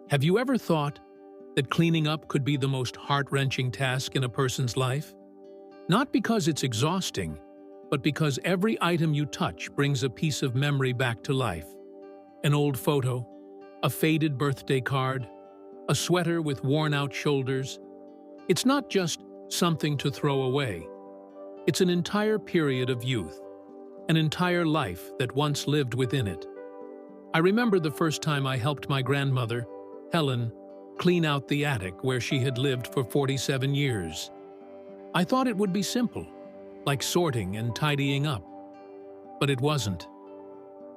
Have you ever thought that cleaning up could be the most heart-wrenching task in a person's life? Not because it's exhausting, but because every item you touch brings a piece of memory back to life. An old photo, a faded birthday card, a sweater with worn-out shoulders. It's not just something to throw away. It's an entire period of youth, an entire life that once lived within it. I remember the first time I helped my grandmother, Helen, clean out the attic where she had lived for 47 years. I thought it would be simple, like sorting and tidying up. But it wasn't.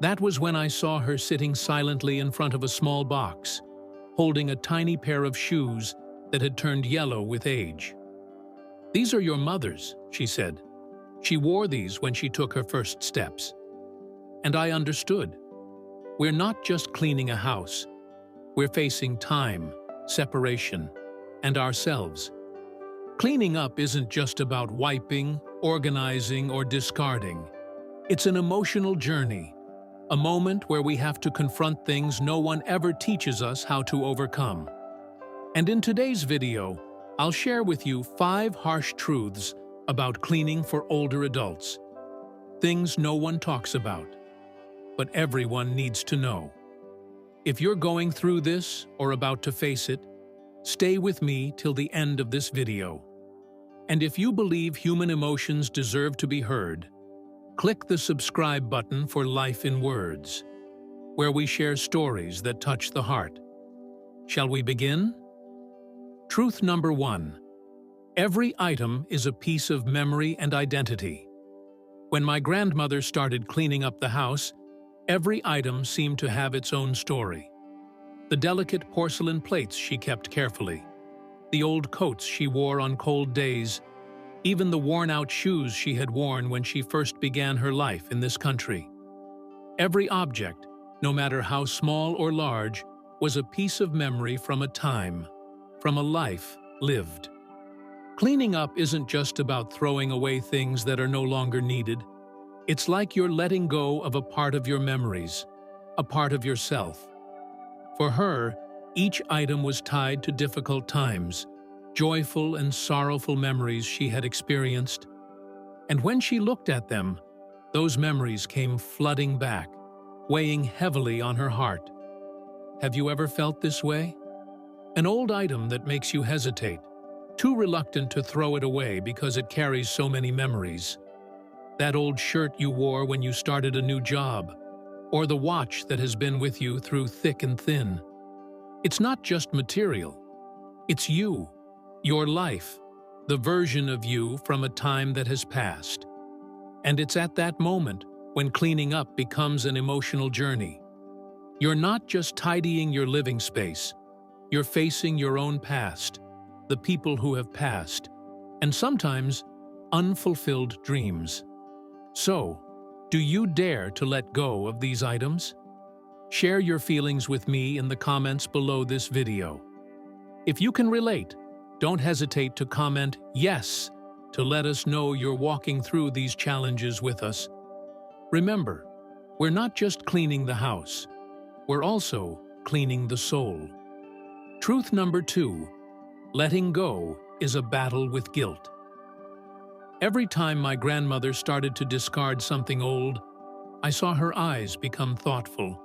That was when I saw her sitting silently in front of a small box, holding a tiny pair of shoes that had turned yellow with age. "These are your mother's," she said. "She wore these when she took her first steps." And I understood. We're not just cleaning a house. We're facing time, separation, and ourselves. Cleaning up isn't just about wiping, organizing, or discarding. It's an emotional journey, a moment where we have to confront things no one ever teaches us how to overcome. And in today's video, I'll share with you 5 harsh truths about cleaning for older adults. Things no one talks about, but everyone needs to know. If you're going through this or about to face it, stay with me till the end of this video. And if you believe human emotions deserve to be heard, click the subscribe button for Life in Words, where we share stories that touch the heart. Shall we begin? Truth number 1. Every item is a piece of memory and identity. When my grandmother started cleaning up the house, every item seemed to have its own story. The delicate porcelain plates she kept carefully, the old coats she wore on cold days, even the worn-out shoes she had worn when she first began her life in this country. Every object, no matter how small or large, was a piece of memory from a time, from a life lived. Cleaning up isn't just about throwing away things that are no longer needed. It's like you're letting go of a part of your memories, a part of yourself. For her, each item was tied to difficult times, joyful and sorrowful memories she had experienced. And when she looked at them, those memories came flooding back, weighing heavily on her heart. Have you ever felt this way? An old item that makes you hesitate, too reluctant to throw it away because it carries so many memories. That old shirt you wore when you started a new job, or the watch that has been with you through thick and thin. It's not just material. It's you, your life, the version of you from a time that has passed. And it's at that moment when cleaning up becomes an emotional journey. You're not just tidying your living space. You're facing your own past, the people who have passed, and sometimes unfulfilled dreams. So, do you dare to let go of these items? Share your feelings with me in the comments below this video. If you can relate, don't hesitate to comment "yes" to let us know you're walking through these challenges with us. Remember, we're not just cleaning the house, we're also cleaning the soul. Truth number 2. Letting go is a battle with guilt. Every time my grandmother started to discard something old, I saw her eyes become thoughtful,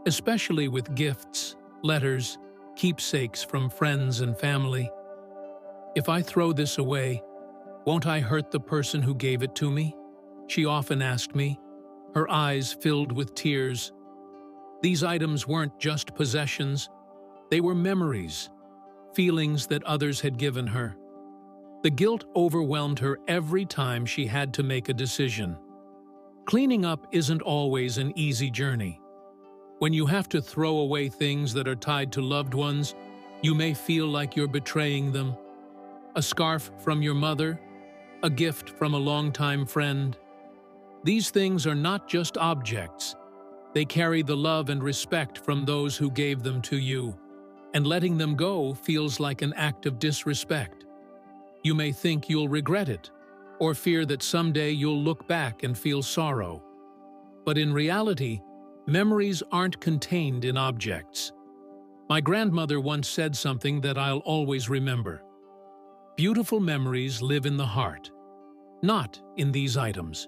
especially with gifts, letters, keepsakes from friends and family. "If I throw this away, won't I hurt the person who gave it to me?" she often asked me, her eyes filled with tears. These items weren't just possessions, they were memories, feelings that others had given her. The guilt overwhelmed her every time she had to make a decision. Cleaning up isn't always an easy journey. When you have to throw away things that are tied to loved ones, you may feel like you're betraying them. A scarf from your mother, a gift from a longtime friend. These things are not just objects. They carry the love and respect from those who gave them to you, and letting them go feels like an act of disrespect. You may think you'll regret it, or fear that someday you'll look back and feel sorrow. But in reality, memories aren't contained in objects. My grandmother once said something that I'll always remember. Beautiful memories live in the heart, not in these items.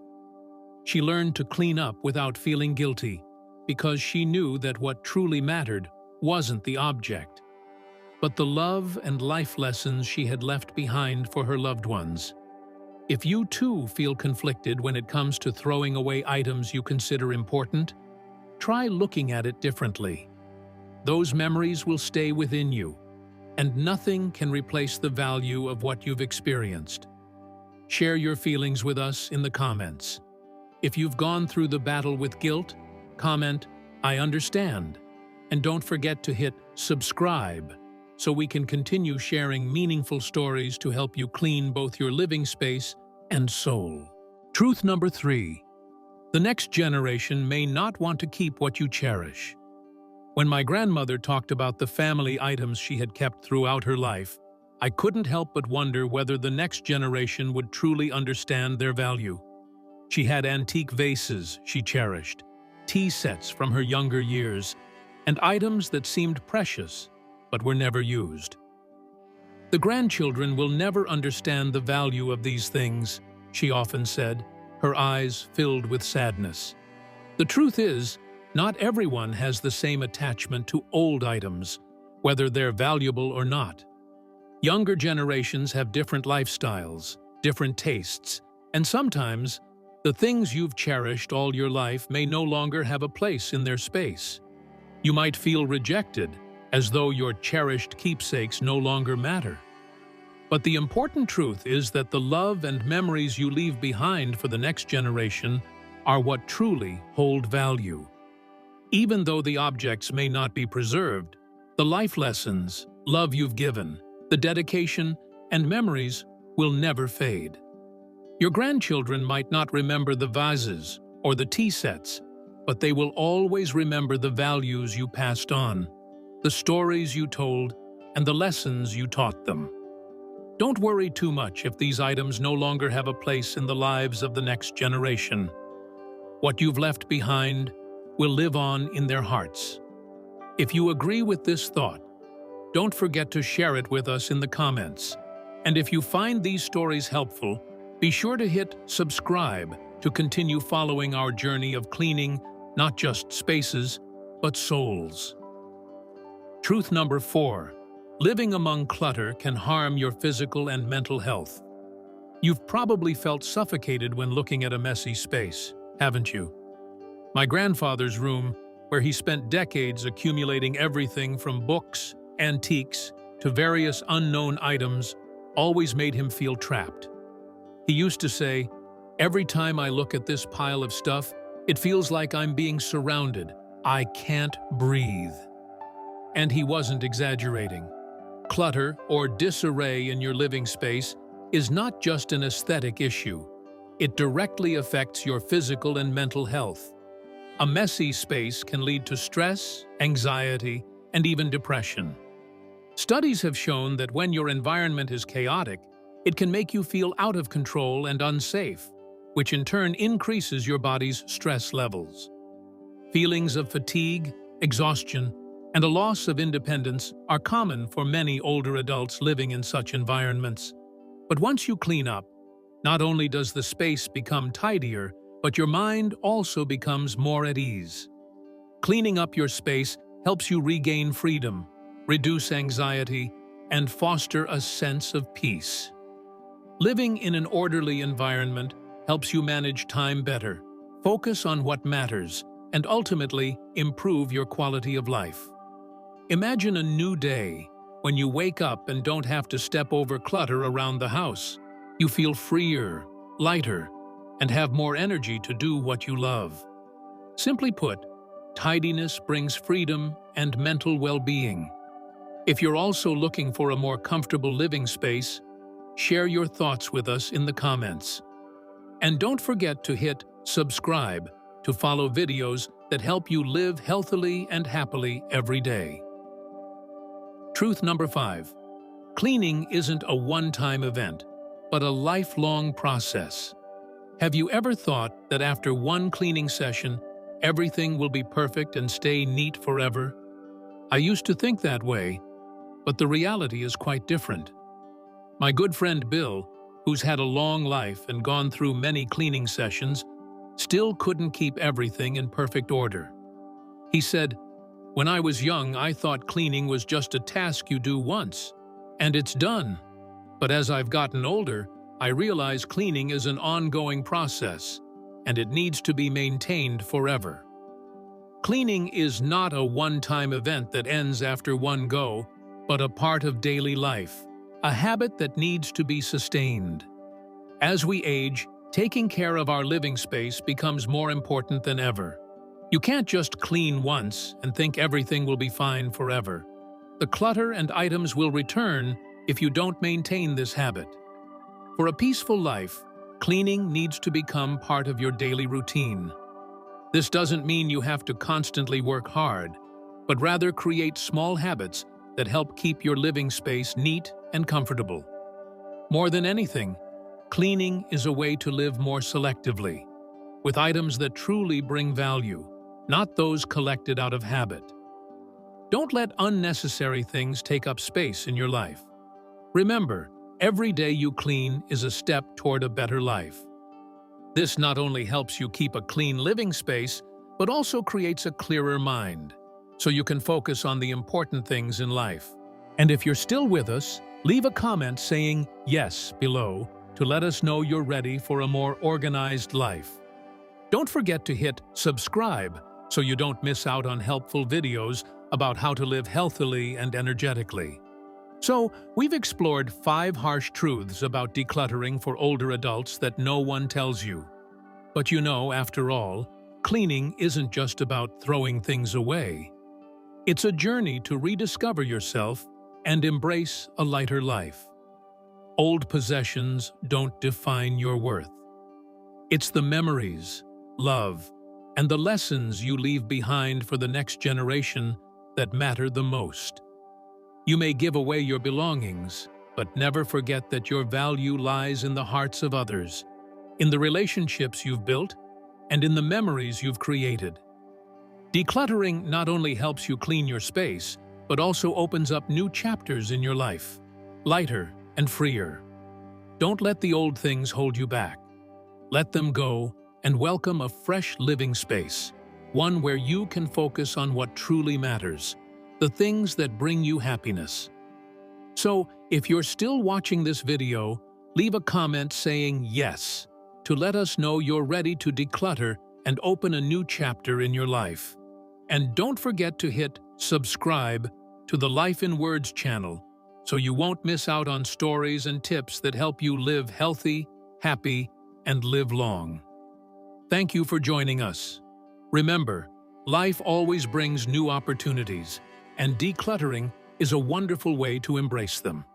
She learned to clean up without feeling guilty because she knew that what truly mattered wasn't the object, but the love and life lessons she had left behind for her loved ones. If you too feel conflicted when it comes to throwing away items you consider important, try looking at it differently. Those memories will stay within you, and nothing can replace the value of what you've experienced. Share your feelings with us in the comments. If you've gone through the battle with guilt, comment, "I understand." And don't forget to hit subscribe so we can continue sharing meaningful stories to help you clean both your living space and soul. Truth number 3. The next generation may not want to keep what you cherish. When my grandmother talked about the family items she had kept throughout her life, I couldn't help but wonder whether the next generation would truly understand their value. She had antique vases she cherished, tea sets from her younger years, and items that seemed precious but were never used. The grandchildren will never understand the value of these things, she often said, her eyes filled with sadness. The truth is, not everyone has the same attachment to old items, whether they're valuable or not. Younger generations have different lifestyles, different tastes, and sometimes the things you've cherished all your life may no longer have a place in their space. You might feel rejected, as though your cherished keepsakes no longer matter. But the important truth is that the love and memories you leave behind for the next generation are what truly hold value. Even though the objects may not be preserved, the life lessons, love you've given, the dedication, and memories will never fade. Your grandchildren might not remember the vases or the tea sets, but they will always remember the values you passed on, the stories you told, and the lessons you taught them. Don't worry too much if these items no longer have a place in the lives of the next generation. What you've left behind will live on in their hearts. If you agree with this thought, don't forget to share it with us in the comments. And if you find these stories helpful, be sure to hit subscribe to continue following our journey of cleaning not just spaces, but souls. Truth number 4. Living among clutter can harm your physical and mental health. You've probably felt suffocated when looking at a messy space, haven't you? My grandfather's room, where he spent decades accumulating everything from books, antiques, to various unknown items, always made him feel trapped. He used to say, "Every time I look at this pile of stuff, it feels like I'm being surrounded. I can't breathe." And he wasn't exaggerating. Clutter, or disarray in your living space, is not just an aesthetic issue. It directly affects your physical and mental health. A messy space can lead to stress, anxiety, and even depression. Studies have shown that when your environment is chaotic, it can make you feel out of control and unsafe, which in turn increases your body's stress levels. Feelings of fatigue, exhaustion, and a loss of independence are common for many older adults living in such environments. But once you clean up, not only does the space become tidier, but your mind also becomes more at ease. Cleaning up your space helps you regain freedom, reduce anxiety, and foster a sense of peace. Living in an orderly environment helps you manage time better, focus on what matters, and ultimately improve your quality of life. Imagine a new day when you wake up and don't have to step over clutter around the house. You feel freer, lighter, and have more energy to do what you love. Simply put, tidiness brings freedom and mental well-being. If you're also looking for a more comfortable living space, share your thoughts with us in the comments. And don't forget to hit subscribe to follow videos that help you live healthily and happily every day. Truth number 5. Cleaning isn't a one-time event, but a lifelong process. Have you ever thought that after one cleaning session, everything will be perfect and stay neat forever? I used to think that way, but the reality is quite different. My good friend Bill, who's had a long life and gone through many cleaning sessions, still couldn't keep everything in perfect order. He said, "When I was young, I thought cleaning was just a task you do once, and it's done. But as I've gotten older, I realize cleaning is an ongoing process, and it needs to be maintained forever." Cleaning is not a one-time event that ends after one go, but a part of daily life, a habit that needs to be sustained. As we age, taking care of our living space becomes more important than ever. You can't just clean once and think everything will be fine forever. The clutter and items will return if you don't maintain this habit. For a peaceful life, cleaning needs to become part of your daily routine. This doesn't mean you have to constantly work hard, but rather create small habits that help keep your living space neat and comfortable. More than anything, cleaning is a way to live more selectively, with items that truly bring value, not those collected out of habit. Don't let unnecessary things take up space in your life. Remember, every day you clean is a step toward a better life. This not only helps you keep a clean living space, but also creates a clearer mind, so you can focus on the important things in life. And if you're still with us, leave a comment saying yes below to let us know you're ready for a more organized life. Don't forget to hit subscribe so you don't miss out on helpful videos about how to live healthily and energetically. So, we've explored 5 harsh truths about decluttering for older adults that no one tells you. But you know, after all, cleaning isn't just about throwing things away. It's a journey to rediscover yourself and embrace a lighter life. Old possessions don't define your worth. It's the memories, love, and the lessons you leave behind for the next generation that matter the most. You may give away your belongings, but never forget that your value lies in the hearts of others, in the relationships you've built, and in the memories you've created. Decluttering not only helps you clean your space, but also opens up new chapters in your life, lighter and freer. Don't let the old things hold you back. Let them go and welcome a fresh living space, one where you can focus on what truly matters, the things that bring you happiness. So, if you're still watching this video, leave a comment saying yes to let us know you're ready to declutter and open a new chapter in your life. And don't forget to hit subscribe to the Life in Words channel so you won't miss out on stories and tips that help you live healthy, happy, and live long. Thank you for joining us. Remember, life always brings new opportunities, and decluttering is a wonderful way to embrace them.